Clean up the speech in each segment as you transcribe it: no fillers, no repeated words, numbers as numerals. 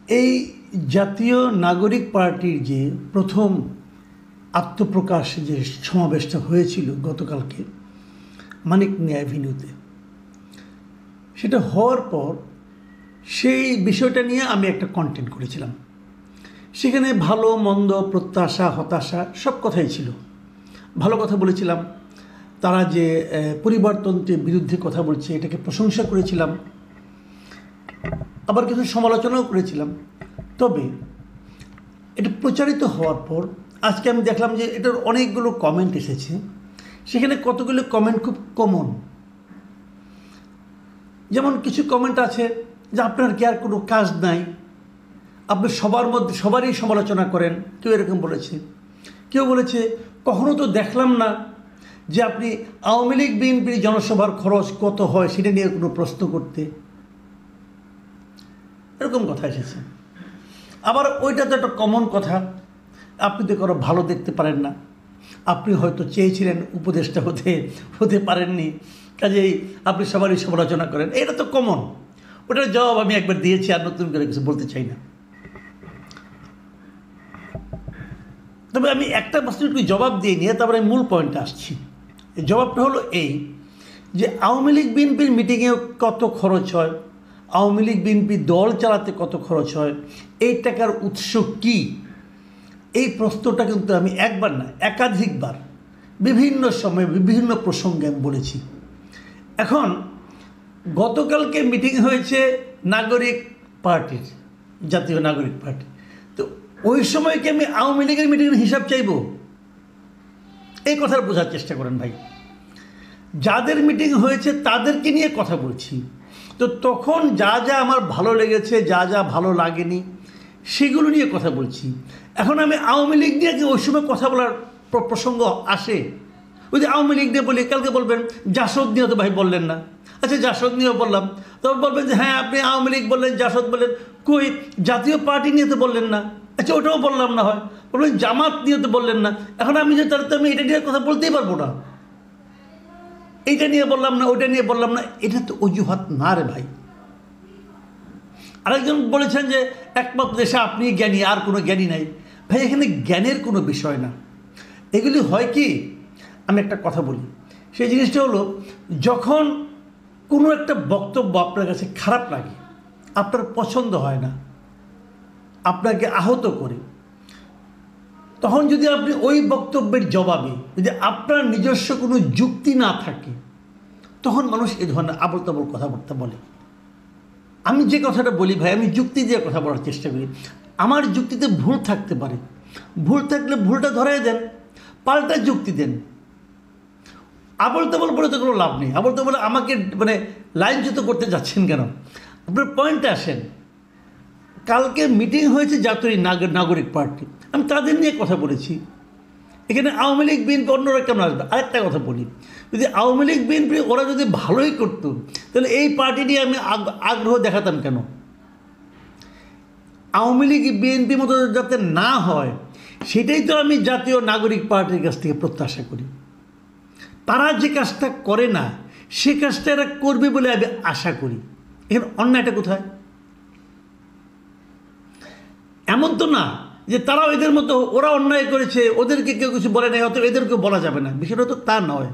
এই জাতীয় নাগরিক পার্টির যে প্রথম আত্মপ্রকাশ যে সমাবেশটা হয়েছিল গতকালকে মানিক মিয়া অ্যাভিনিউতে, সেটা হওয়ার পর সেই বিষয়টা নিয়ে আমি একটা কন্টেন্ট করেছিলাম। সেখানে ভালো মন্দ, প্রত্যাশা, হতাশা সব কথাই ছিল। ভালো কথা বলেছিলাম, তারা যে পরিবারতন্ত্রের বিরুদ্ধে কথা বলছে এটাকে প্রশংসা করেছিলাম, আবার কিছু সমালোচনাও করেছিলাম। তবে এটা প্রচারিত হওয়ার পর আজকে আমি দেখলাম যে এটার অনেকগুলো কমেন্ট এসেছে। সেখানে কতগুলো কমেন্ট খুব কমন। যেমন কিছু কমেন্ট আছে যে আপনার কি আর কোনো কাজ নাই, আপনি সবারই সমালোচনা করেন, কেউ এরকম বলেছে। কেউ বলেছে কখনো তো দেখলাম না যে আপনি আওয়ামী লীগ বিএনপির জনসভার খরচ কত হয় সেটা নিয়ে কোনো প্রশ্ন করতে, এরকম কথা এসেছে। আবার ওইটা তো একটা কমন কথা, আপনি তো কারো ভালো দেখতে পারেন না, আপনি হয়তো চেয়েছিলেন উপদেষ্টা হতে পারেননি, কাজেই আপনি সবারই সমালোচনা করেন। এটা তো কমন, ওটার জবাব আমি একবার দিয়েছি, আর নতুন করে কিছু বলতে চাই না। তবে আমি একটা প্রশ্নটুকু জবাব দিয়ে নিয়ে তারপরে আমি মূল পয়েন্টে আসছি। এই জবাবটা হলো এই যে আওয়ামী লীগ বিএনপির মিটিংয়ে কত খরচ হয়, আওয়ামী লীগ বিএনপি দল চালাতে কত খরচ হয়, এই টাকার উৎস কী, এই প্রশ্নটা কিন্তু আমি একবার না একাধিকবার বিভিন্ন সময়ে বিভিন্ন প্রসঙ্গে আমি বলেছি। এখন গতকালকে মিটিং হয়েছে নাগরিক পার্টির, জাতীয় নাগরিক পার্টি, তো ওই সময় কি আমি আওয়ামী লীগের মিটিংয়ের হিসাব চাইব? এই কথাটা বোঝার চেষ্টা করেন ভাই। যাদের মিটিং হয়েছে তাদেরকে নিয়ে কথা বলছি, তো তখন যা যা আমার ভালো লেগেছে, যা যা ভালো লাগেনি সেগুলো নিয়ে কথা বলছি। এখন আমি আওয়ামী লীগ নিয়ে ওই সময় কথা বলার প্রসঙ্গ আসে, ওই যে আওয়ামী লীগ নিয়ে বলি, কালকে বলবেন জাসদ নিয়ে তো ভাই বললেন না। আচ্ছা জাসদ নিয়েও বললাম, তখন বলবেন যে হ্যাঁ আপনি আওয়ামী লীগ বললেন, জাসদ বললেন, কই জাতীয় পার্টি নিয়ে তো বললেন না। আচ্ছা ওটাও বললাম না, হয় বলবেন জামাত নিয়ে তো বললেন না। এখন আমি যে তাহলে তো আমি এটা নিয়ে কথা বলতেই পারবো না, এইটা নিয়ে বললাম না, ওইটা নিয়ে বললাম না, এটা তো অজুহাত না রে ভাই। আরেকজন বলেছেন যে একমাত্র দেশে আপনি জ্ঞানী, আর কোনো জ্ঞানী নাই। ভাই এখানে জ্ঞানের কোনো বিষয় না। এগুলি হয় কি, আমি একটা কথা বলি, সেই জিনিসটা হলো যখন কোনো একটা বক্তব্য আপনার কাছে খারাপ লাগে, আপনার পছন্দ হয় না, আপনাকে আহত করে, তখন যদি আপনি ওই বক্তব্যের জবাবে যদি আপনার নিজস্ব কোনো যুক্তি না থাকে, তখন মানুষ এ ধরনের আবল তাবল কথাবার্তা বলে। আমি যে কথাটা বলি ভাই, আমি যুক্তি দিয়ে কথা বলার চেষ্টা করি। আমার যুক্তিতে ভুল থাকতে পারে, ভুল থাকলে ভুলটা ধরাই দেন, পাল্টা যুক্তি দেন। আবল তাবল বলে তো কোনো লাভ নেই। আবল তাবল আমাকে লাইনচ্যুত করতে যাচ্ছেন কেন? আপনার পয়েন্টে আসেন। কালকে মিটিং হয়েছে জাতীয় নাগরিক পার্টি, আমি তাদের নিয়ে কথা বলেছি। এখানে আওয়ামী লীগ বিএনপি অন্যরা কেমন আসবে? আরেকটা কথা বলি, যদি আওয়ামী লীগ বিএনপি ওরা যদি ভালোই করতো, তাহলে এই পার্টি নিয়ে আমি আগ্রহ দেখাতাম কেন? আওয়ামী লীগ বিএনপির মতো যাতে না হয়, সেটাই তো আমি জাতীয় নাগরিক পার্টির কাছ থেকে প্রত্যাশা করি। তারা যে কাজটা করে না, সে কাজটা এরা করবে বলে আমি আশা করি। এখানে অন্যায়টা কোথায়? এমন তো না যে তারাও এদের মতো, ওরা অন্যায় করেছে, ওদেরকে কেউ কিছু বলে নাই, অতএব এদেরকেও বলা যাবে না। বিষয়টা তো তা নয়।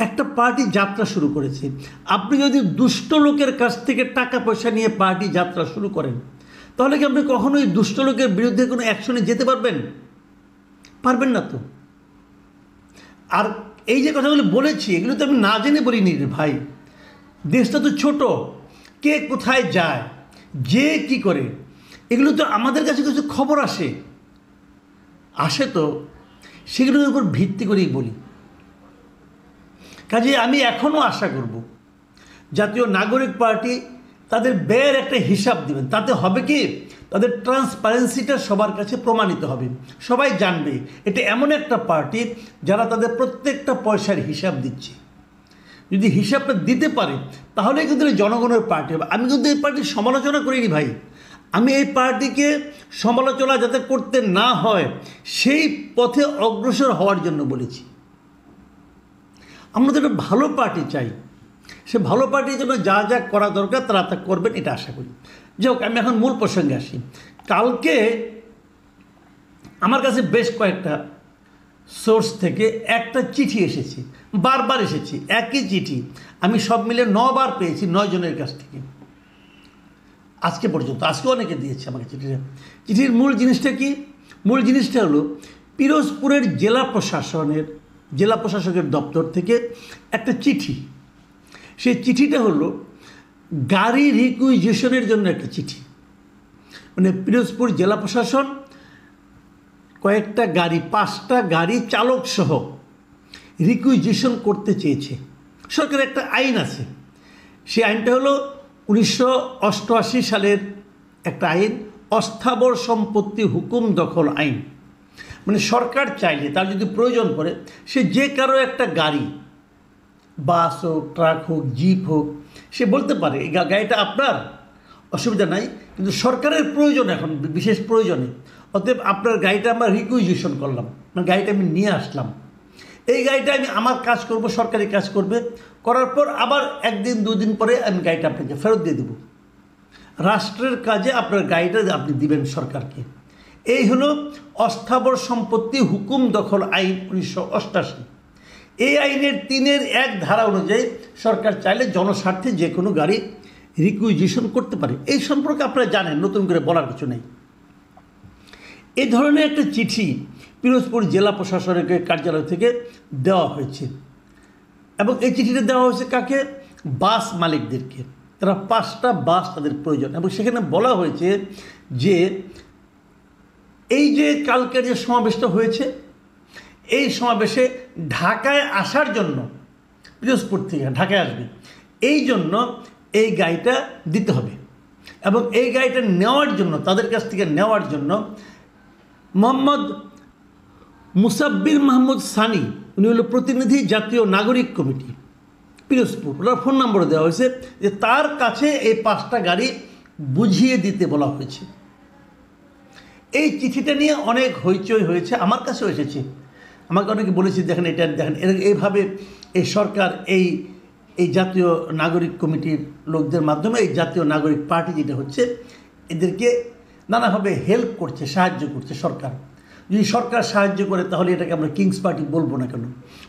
একটা পার্টি যাত্রা শুরু করেছে, আপনি যদি দুষ্ট লোকের কাছ থেকে টাকা পয়সা নিয়ে পার্টি যাত্রা শুরু করেন, তাহলে কি আপনি কখনোই দুষ্ট লোকের বিরুদ্ধে কোনো অ্যাকশনে যেতে পারবেন? পারবেন না তো। আর এই যে কথাগুলো বলেছি, এগুলো তো আমি না জেনে বলিনি রে ভাই। দেশটা তো ছোট, কে কোথায় যায়, যে কি করে, এগুলো তো আমাদের কাছে কিছু খবর আসে তো সেগুলোর উপর ভিত্তি করেই বলি। কাজে আমি এখনও আশা করব জাতীয় নাগরিক পার্টি তাদের ব্যয়ের একটা হিসাব দেবেন। তাতে হবে কি, তাদের ট্রান্সপারেন্সিটা সবার কাছে প্রমাণিত হবে, সবাই জানবে এটা এমন একটা পার্টি যারা তাদের প্রত্যেকটা পয়সার হিসাব দিচ্ছে। যদি হিসাবটা দিতে পারে তাহলে কিন্তু জনগণের পার্টি হবে। আমি কিন্তু এই পার্টির সমালোচনা করিনি ভাই, আমি এই পার্টিকে সমালোচনা যাতে করতে না হয় সেই পথে অগ্রসর হওয়ার জন্য বলেছি। আমরা তো একটা ভালো পার্টি চাই, সে ভালো পার্টির জন্য যা যা করা দরকার তারা তা করবেন, এটা আশা করি। যাই হোক, আমি এখন মূল প্রসঙ্গে আসি। কালকে আমার কাছে বেশ কয়েকটা সোর্স থেকে একটা চিঠি এসেছে, বারবার এসেছে একই চিঠি। আমি সব মিলে 9 বার পেয়েছি 9 জনের কাছ থেকে আজকে পর্যন্ত। আজকে অনেকে দিয়েছে আমাকে চিঠিটা। চিঠির মূল জিনিসটা কি? মূল জিনিসটা হলো পিরোজপুরের জেলা প্রশাসকের দপ্তর থেকে একটা চিঠি। সেই চিঠিটা হলো গাড়ি রিকুইজিশনের জন্য একটা চিঠি। মানে পিরোজপুর জেলা প্রশাসন কয়েকটা গাড়ি, 5টা গাড়ি চালক সহ রিকুইজিশন করতে চেয়েছে। সরকারের একটা আইন আছে, সেই আইনটা হলো 1988 সালের একটা আইন, অস্থাবর সম্পত্তি হুকুম দখল আইন। মানে সরকার চাইলে, তার যদি প্রয়োজন পড়ে, সে যে কারো একটা গাড়ি, বাস হোক, ট্রাক হোক, জিপ হোক, সে বলতে পারে এই গাড়িটা আপনার, অসুবিধা নাই, কিন্তু সরকারের প্রয়োজন, এখন বিশেষ প্রয়োজনে, অতএব আপনার গাড়িটা আমরা রিকুইজিশন করলাম, মানে গাড়িটা আমি নিয়ে আসলাম। এই গাড়িটা আমি আমার কাজ করব, সরকারি কাজ করবে, করার পর আবার 1 দিন 2 দিন পরে আমি গাড়িটা আপনাকে ফেরত দিয়ে দেবো। রাষ্ট্রের কাজে আপনার গাড়িটা আপনি দিবেন সরকারকে। এই হলো অস্থাবর সম্পত্তি হুকুম দখল আইন 1988। এই আইনের 3-এর 1 ধারা অনুযায়ী সরকার চাইলে জনস্বার্থে যে কোনো গাড়ি রিকুইজিশন করতে পারে। এই সম্পর্কে আপনারা জানেন, নতুন করে বলার কিছু নেই। এই ধরনের একটা চিঠি পিরোজপুর জেলা প্রশাসনের কার্যালয় থেকে দেওয়া হয়েছে, এবং এই চিঠিটা দেওয়া হয়েছে কাকে? বাস মালিকদেরকে। তারা 5টা বাস তাদের প্রয়োজন, এবং সেখানে বলা হয়েছে যে এই যে কালকের যে সমাবেশটা হয়েছে, এই সমাবেশে ঢাকায় আসার জন্য, পিরোজপুর থেকে ঢাকায় আসবে, এই জন্য এই গাড়িটা দিতে হবে। এবং এই গাড়িটা নেওয়ার জন্য, তাদের কাছ থেকে নেওয়ার জন্য মোহাম্মদ মুসাব্বির মাহমুদ সানি, উনি হলো প্রতিনিধি জাতীয় নাগরিক কমিটি পিরোজপুর, ওনার ফোন নম্বর দেওয়া হয়েছে, যে তার কাছে এই 5টা গাড়ি বুঝিয়ে দিতে বলা হয়েছে। এই চিঠিটা নিয়ে অনেক হইচই হয়েছে, আমার কাছেও এসেছে। আমাকে অনেকে বলেছে, দেখেন এটা দেখেন, এইভাবে এই সরকার এই জাতীয় নাগরিক কমিটির লোকদের মাধ্যমে, এই জাতীয় নাগরিক পার্টি যেটা হচ্ছে, এদেরকে নানাভাবে হেল্প করছে, সাহায্য করছে সরকার। যদি সরকার সাহায্য করে, তাহলে এটাকে আমরা কিংস পার্টি বলবো না কেন?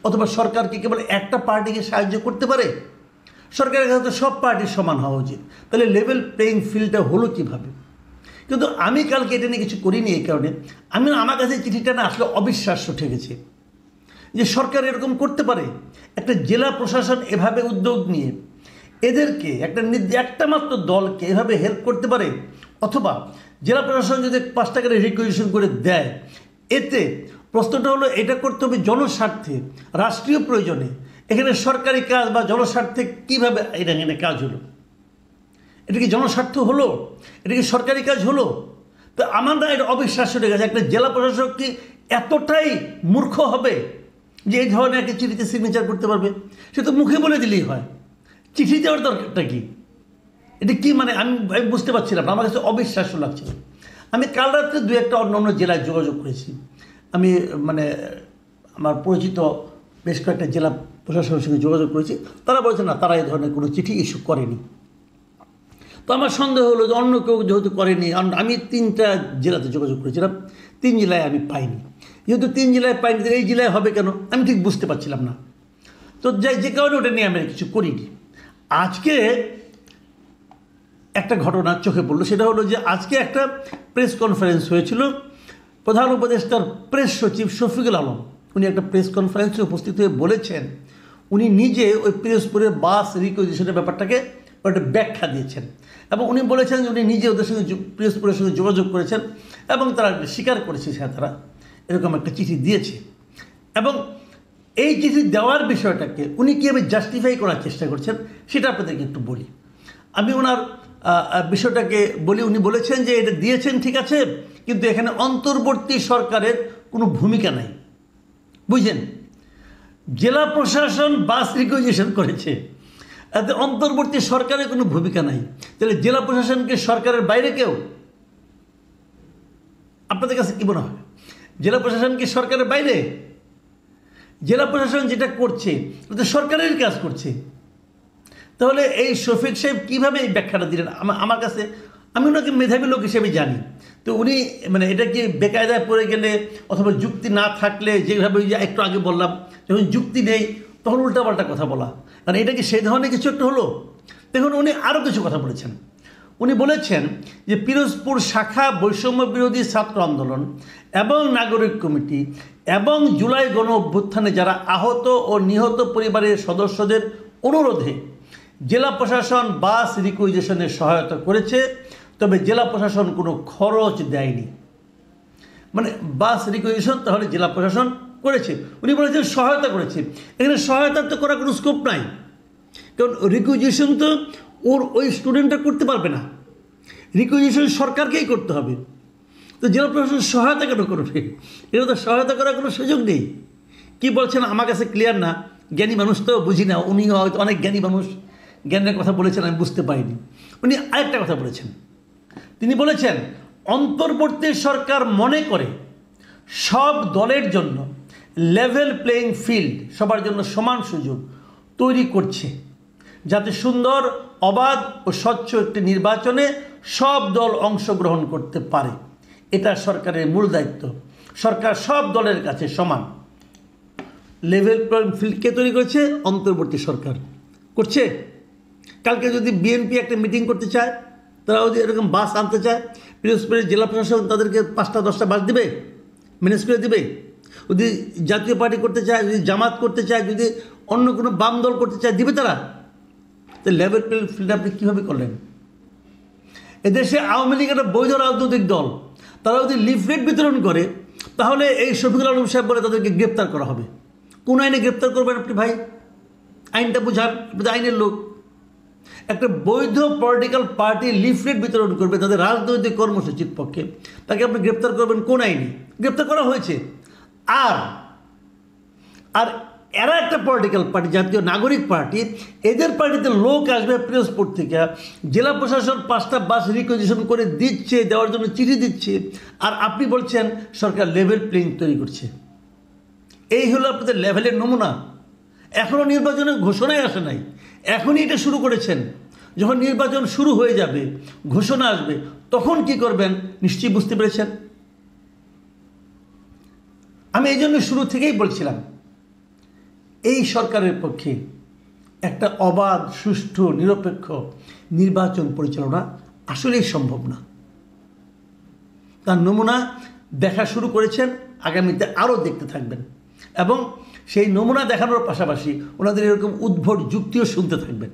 অথবা সরকার কি কেবল একটা পার্টিকে সাহায্য করতে পারে? সরকারের কাছে তো সব পার্টির সমান হওয়া উচিত। তাহলে লেভেল প্লেইং ফিল্ডটা হলো কীভাবে? কিন্তু আমি কালকে এটা নিয়ে কিছু করিনি। এই কারণে আমার কাছে চিঠিটা না আসলে অবিশ্বাস্য ঠেকেছে যে সরকার এরকম করতে পারে। একটা জেলা প্রশাসন এভাবে উদ্যোগ নিয়ে এদেরকে, একটা মাত্র দলকে এভাবে হেল্প করতে পারে। অথবা জেলা প্রশাসন যদি 5টা করে রিকুইজিশন করে দেয়, এতে প্রশ্নটা হলো এটা করতে হবে জনস্বার্থে, রাষ্ট্রীয় প্রয়োজনে। এখানে সরকারি কাজ বা জনস্বার্থে কীভাবে এখানে কাজ হলো? এটা কি জনস্বার্থ হলো? এটা কি সরকারি কাজ হলো? তো আমার না এটা অবিশ্বাস্য হয়ে গেছে। একটা জেলা প্রশাসক কি এতটাই মূর্খ হবে যে এই ধরনের একটা চিঠিতে সিগনেচার করতে পারবে? সে তো মুখে বলে দিলেই হয়, চিঠি দেওয়ার দরকারটা কি? এটা কি মানে আমি বুঝতে পারছিলাম না, আমার কাছে অবিশ্বাস্য লাগছিল। আমি কাল রাত্রে 2-একটা অন্য জেলায় যোগাযোগ করেছি। আমি মানে আমার পরিচিত বেশ কয়েকটা জেলা প্রশাসনের সঙ্গে যোগাযোগ করেছি, তারা বলছে না, তারা এই ধরনের কোনো চিঠি ইস্যু করেনি। তো আমার সন্দেহ হলো যে অন্য কেউ যেহেতু করেনি, আমি 3টা জেলাতে যোগাযোগ করেছিলাম, 3 জেলায় আমি পাইনি। যেহেতু 3 জেলায় পাইনি, এই জেলায় হবে কেন আমি ঠিক বুঝতে পারছিলাম না। তো যে কারণে ওটা নিয়ে আমি কিছু করিনি। আজকে একটা ঘটনা চোখে পড়লো, সেটা হলো যে আজকে একটা প্রেস কনফারেন্স হয়েছিল। প্রধান উপদেষ্টার প্রেস সচিব শফিকুল আলম, উনি একটা প্রেস কনফারেন্সে উপস্থিত হয়ে বলেছেন, উনি নিজে ওই পিরোজপুরের বাস রিকুইজিশনের ব্যাপারটাকে একটা ব্যাখ্যা দিয়েছেন, এবং উনি বলেছেন যে উনি নিজে ওদের সঙ্গে পিরোজপুরের সঙ্গে যোগাযোগ করেছেন, এবং তারা স্বীকার করেছে তারা এরকম একটা চিঠি দিয়েছে। এবং এই চিঠি দেওয়ার বিষয়টাকে উনি কীভাবে জাস্টিফাই করার চেষ্টা করছেন সেটা আপনাদেরকে একটু বলি। আমি ওনার বিষয়টাকে বলি। উনি বলেছেন যে এটা দিয়েছেন ঠিক আছে, কিন্তু এখানে অন্তর্বর্তী সরকারের কোনো ভূমিকা নাই। বুঝলেন? জেলা প্রশাসন বাস রিকুইজিশন করেছে, এতে অন্তর্বর্তী সরকারের কোনো ভূমিকা নাই। তাহলে জেলা প্রশাসনকে সরকারের বাইরে কেউ? আপনাদের কাছে কী মনে হয়? জেলা প্রশাসন কি সরকারের বাইরে? জেলা প্রশাসন যেটা করছে এটা সরকারের কাজ করছে। তাহলে এই শফিক সাহেব কীভাবে এই ব্যাখ্যাটা দিলেন? আমার কাছে আমি ওনাকে মেধাবী লোক হিসেবে জানি। তো উনি মানে এটা কি বেকায়দায় পড়ে গেলে অথবা যুক্তি না থাকলে, যেভাবে যে একটু আগে বললাম, যখন যুক্তি নেই তখন উল্টাপাল্টা কথা বলা, কারণ এটা কি সেই ধরনের কিছু একটা হলো? দেখুন, উনি আরও কিছু কথা বলেছেন। উনি বলেছেন যে পিরোজপুর শাখা বৈষম্য বিরোধী ছাত্র আন্দোলন এবং নাগরিক কমিটি এবং জুলাই গণ অভ্যুত্থানে যারা আহত ও নিহত পরিবারের সদস্যদের অনুরোধে জেলা প্রশাসন বাস রিকুইজিশনের সহায়তা করেছে, তবে জেলা প্রশাসন কোনো খরচ দেয়নি। মানে বাস রিকুইজিশন তাহলে জেলা প্রশাসন করেছে, উনি বলেছেন সহায়তা করেছে। এখানে সহায়তা তো করার কোনো স্কোপ নাই, কারণ রিকুইজিশন তো ওই স্টুডেন্টরা করতে পারবে না, রিকুইজিশন সরকারকেই করতে হবে। তো জেলা প্রশাসন সহায়তা কেন করবে? এটা তো সহায়তা করার কোনো সুযোগ নেই। কি বলছেন আমার কাছে ক্লিয়ার না, জ্ঞানী মানুষ তো বুঝি না, উনি হয়তো অনেক জ্ঞানী মানুষ, জ্ঞানের কথা বলেছেন, আমি বুঝতে পারিনি। উনি আরেকটা কথা বলেছেন, তিনি বলেছেন অন্তর্বর্তী সরকার মনে করে সব দলের জন্য লেভেল প্লেয়িং ফিল্ড, সবার জন্য সমান সুযোগ তৈরি করছে, যাতে সুন্দর, অবাধ ও স্বচ্ছ একটি নির্বাচনে সব দল অংশগ্রহণ করতে পারে। এটা সরকারের মূল দায়িত্ব। সরকার সব দলের কাছে সমান। লেভেল প্লেয়িং ফিল্ড কে তৈরি করেছে? অন্তর্বর্তী সরকার করছে। কালকে যদি বিএনপি একটা মিটিং করতে চায়, তারা যদি এরকম বাস আনতে চায়, পিরোজপুরের জেলা প্রশাসন তাদেরকে 5টা-10টা বাস দিবে, ম্যানেজ করে দিবে? যদি জাতীয় পার্টি করতে চায়, যদি জামাত করতে চায়, যদি অন্য কোনো বাম দল করতে চায়, দিবে তারা? তো লেভেল প্লেয়িং ফিল্ড আপনি কীভাবে করলেন? এদেশে আওয়ামী লীগ একটা বৈধ রাজনৈতিক দল, তারা যদি লিফলেট বিতরণ করে, তাহলে এই শফিকুল আলম সাহেব বলে তাদেরকে গ্রেপ্তার করা হবে। কোন আইনে গ্রেপ্তার করবেন আপনি ভাই? আইনটা বুঝান, আপনি আইনের লোক। একটা বৈধ পলিটিক্যাল পার্টি লিফলেট বিতরণ করবে তাদের রাজনৈতিক কর্মসূচির পক্ষে, তাকে আপনি গ্রেপ্তার করবেন কোন আইনে? গ্রেপ্তার করা হয়েছে। আর আর এরা একটা পলিটিক্যাল পার্টি, জাতীয় নাগরিক পার্টি, এদের পার্টিতে লোক আসবে পিরোজপুর থেকে, জেলা প্রশাসন 5টা বাস রিকুইজিশন করে দিচ্ছে, দেওয়ার জন্য চিঠি দিচ্ছে, আর আপনি বলছেন সরকার লেভেল প্লেইং তৈরি করছে। এই হলো আপনাদের লেভেলের নমুনা। এখনও নির্বাচনের ঘোষণাই আসে নাই, এখনই এটা শুরু করেছেন। যখন নির্বাচন শুরু হয়ে যাবে, ঘোষণা আসবে, তখন কি করবেন নিশ্চয়ই বুঝতে পেরেছেন। আমি এই জন্য শুরু থেকেই বলছিলাম, এই সরকারের পক্ষে একটা অবাধ, সুষ্ঠু, নিরপেক্ষ নির্বাচন পরিচালনা আসলেই সম্ভব না। তার নমুনা দেখা শুরু করেছেন, আগামীতে আরও দেখতে থাকবেন, এবং সেই নমুনা দেখানোর পাশাপাশি ওনাদের এরকম উদ্ভট যুক্তিও শুনতে থাকবেন।